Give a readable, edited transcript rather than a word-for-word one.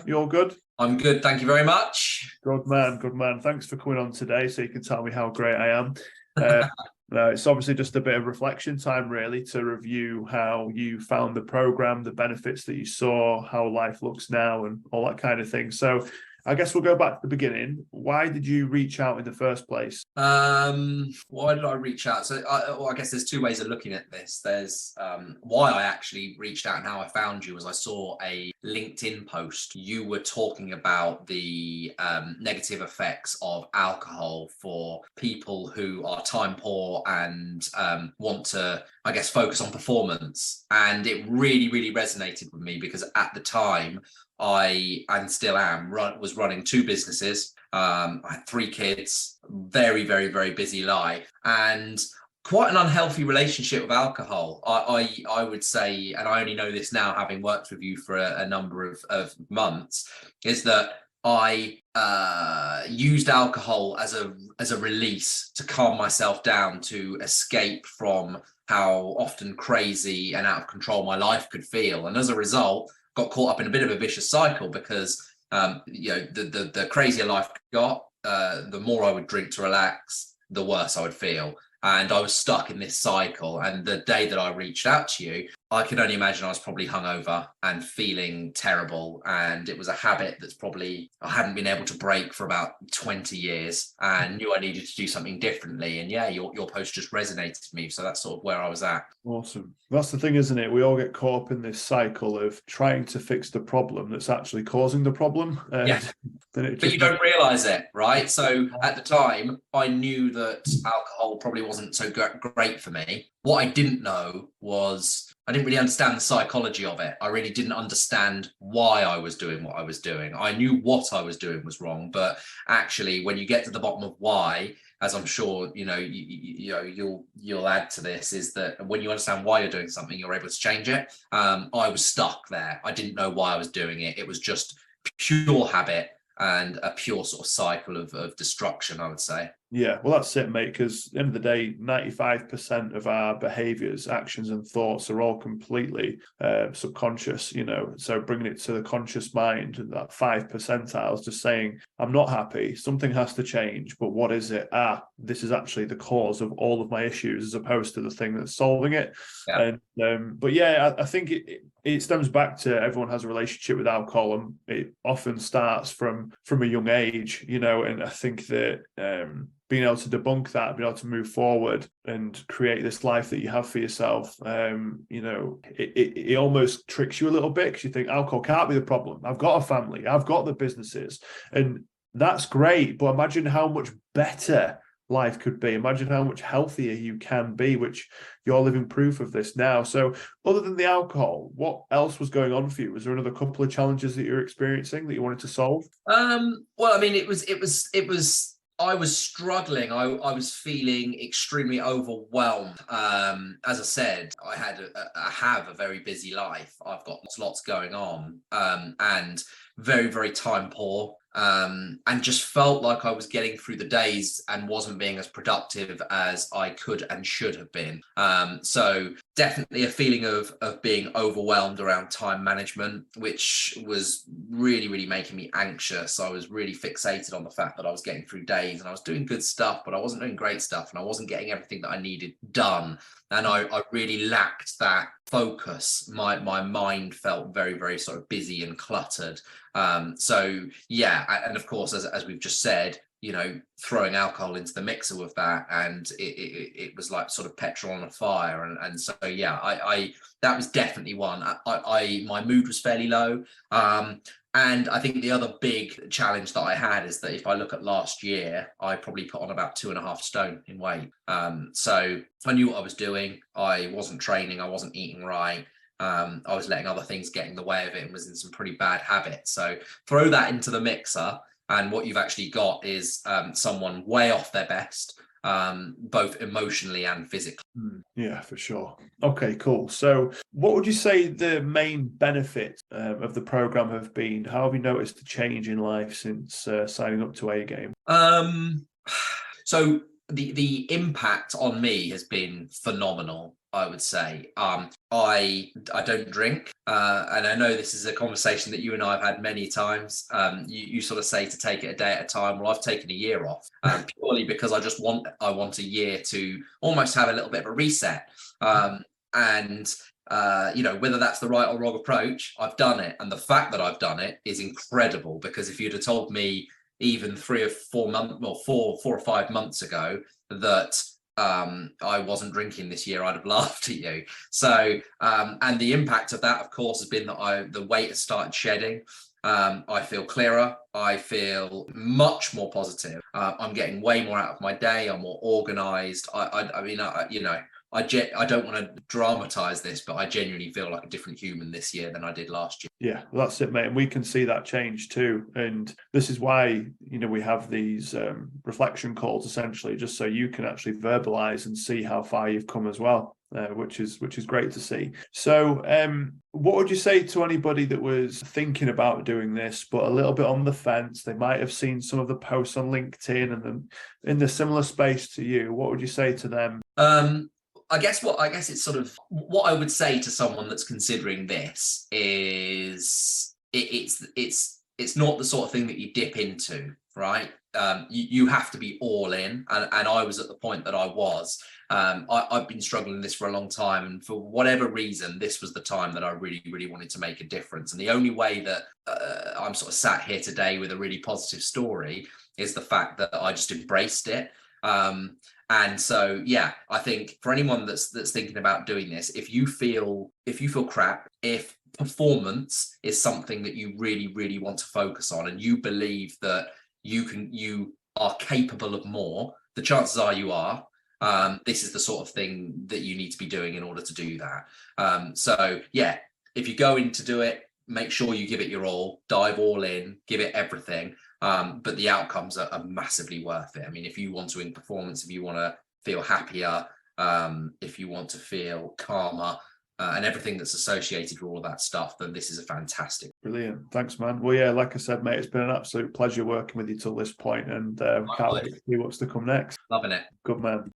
You all good? I'm good, thank you very much. Good man, good man. Thanks for coming on today so you can tell me how great I am. Uh, it's obviously just a bit of reflection time, really, to review how you found the program, the benefits that you saw, how life looks now, and all that kind of thing. So I guess we'll go back to the beginning. Why did you reach out in the first place? Why did I reach out? I guess there's two ways of looking at this. There's why I actually reached out and how I found you was I saw a LinkedIn post. You were talking about the negative effects of alcohol for people who are time poor and want to, I guess, focus on performance. And it really, really resonated with me because at the time, I and still am was running two businesses. I had three kids, very, very, very busy life, and quite an unhealthy relationship with alcohol. I would say, and I only know this now, having worked with you for a number of months, is that I used alcohol as a release to calm myself down, to escape from how often crazy and out of control my life could feel, and as a result, got caught up in a bit of a vicious cycle because the crazier life got, the more I would drink to relax, the worse I would feel. And I was stuck in this cycle. And the day that I reached out to you, I can only imagine I was probably hungover and feeling terrible. And it was a habit that's probably I hadn't been able to break for about 20 years and knew I needed to do something differently. And yeah, your post just resonated with me. So that's sort of where I was at. Awesome. That's the thing, isn't it? We all get caught up in this cycle of trying to fix the problem that's actually causing the problem. Yeah. But you don't realize it, right? So at the time, I knew that alcohol probably wasn't so great for me. What I didn't know was I didn't really understand the psychology of it. I really didn't understand why I was doing what I was doing. I knew what I was doing was wrong, but actually, when you get to the bottom of why, as I'm sure you'll add to this, is that when you understand why you're doing something, you're able to change it. I was stuck there. I didn't know why I was doing it. It was just pure habit and a pure sort of cycle of destruction, I would say. Yeah, well, that's it, mate, because at the end of the day, 95% of our behaviors, actions, and thoughts are all completely subconscious, So bringing it to the conscious mind, that 5% is just saying, I'm not happy, something has to change, but what is it? This is actually the cause of all of my issues, as opposed to the thing that's solving it. Yeah. And but yeah, I think it stems back to everyone has a relationship with alcohol, and it often starts from a young age, and I think that being able to debunk that, being able to move forward and create this life that you have for yourself, it almost tricks you a little bit, because you think alcohol can't be the problem. I've got a family, I've got the businesses, and that's great. But imagine how much better life could be. Imagine how much healthier you can be, which you're living proof of this now. So other than the alcohol, what else was going on for you? Was there another couple of challenges that you're experiencing that you wanted to solve? Well, I mean, it was I was struggling. I was feeling extremely overwhelmed. As I said, I have a very busy life. I've got lots going on, and very, very time poor. And just felt like I was getting through the days and wasn't being as productive as I could and should have been. So definitely a feeling of being overwhelmed around time management, which was really, really making me anxious. I was really fixated on the fact that I was getting through days and I was doing good stuff, but I wasn't doing great stuff and I wasn't getting everything that I needed done. And I really lacked that focus. My mind felt very, very sort of busy and cluttered. So yeah, and of course, as we've just said, throwing alcohol into the mixer with that, and it was like sort of petrol on a fire. And so yeah, I that was definitely one. My mood was fairly low. And I think the other big challenge that I had is that if I look at last year, I probably put on about 2.5 stone in weight. So I knew what I was doing. I wasn't training. I wasn't eating right. I was letting other things get in the way of it and was in some pretty bad habits. So throw that into the mixer, and what you've actually got is someone way off their best, both emotionally and physically. Yeah, for sure. Okay, cool. So what would you say the main benefits of the program have been? How have you noticed the change in life since signing up to A-Game? So the impact on me has been phenomenal. I would say. I don't drink, and I know this is a conversation that you and I have had many times. You sort of say to take it a day at a time. Well, I've taken a year off, purely because I want a year to almost have a little bit of a reset. And whether that's the right or wrong approach, I've done it, and the fact that I've done it is incredible. Because if you'd have told me even 4 or 5 months ago that I wasn't drinking this year, I'd have laughed at you. So, and the impact of that, of course, has been that the weight has started shedding. I feel clearer. I feel much more positive. I'm getting way more out of my day. I'm more organized. I don't want to dramatize this, but I genuinely feel like a different human this year than I did last year. Yeah, that's it, mate. And we can see that change too. And this is why, we have these reflection calls, essentially, just so you can actually verbalize and see how far you've come as well, which is great to see. So what would you say to anybody that was thinking about doing this, but a little bit on the fence? They might have seen some of the posts on LinkedIn and then in the similar space to you. What would you say to them? I guess it's sort of what I would say to someone that's considering this is it's not the sort of thing that you dip into, right? You have to be all in, and I was at the point that I was. I've been struggling with this for a long time, and for whatever reason, this was the time that I really, really wanted to make a difference. And the only way that I'm sort of sat here today with a really positive story is the fact that I just embraced it. And so, yeah, I think for anyone that's thinking about doing this, if you feel crap, if performance is something that you really, really want to focus on, and you believe that you are capable of more, the chances are you are. This is the sort of thing that you need to be doing in order to do that. So, yeah, if you go in to do it, make sure you give it your all, dive all in, give it everything. But the outcomes are massively worth it. I mean, if you want to win performance, if you want to feel happier, if you want to feel calmer, and everything that's associated with all of that stuff, then this is a fantastic. Brilliant. Thanks, man. Well, yeah, like I said, mate, it's been an absolute pleasure working with you till this point, and can't wait to see what's to come next. Loving it. Good man.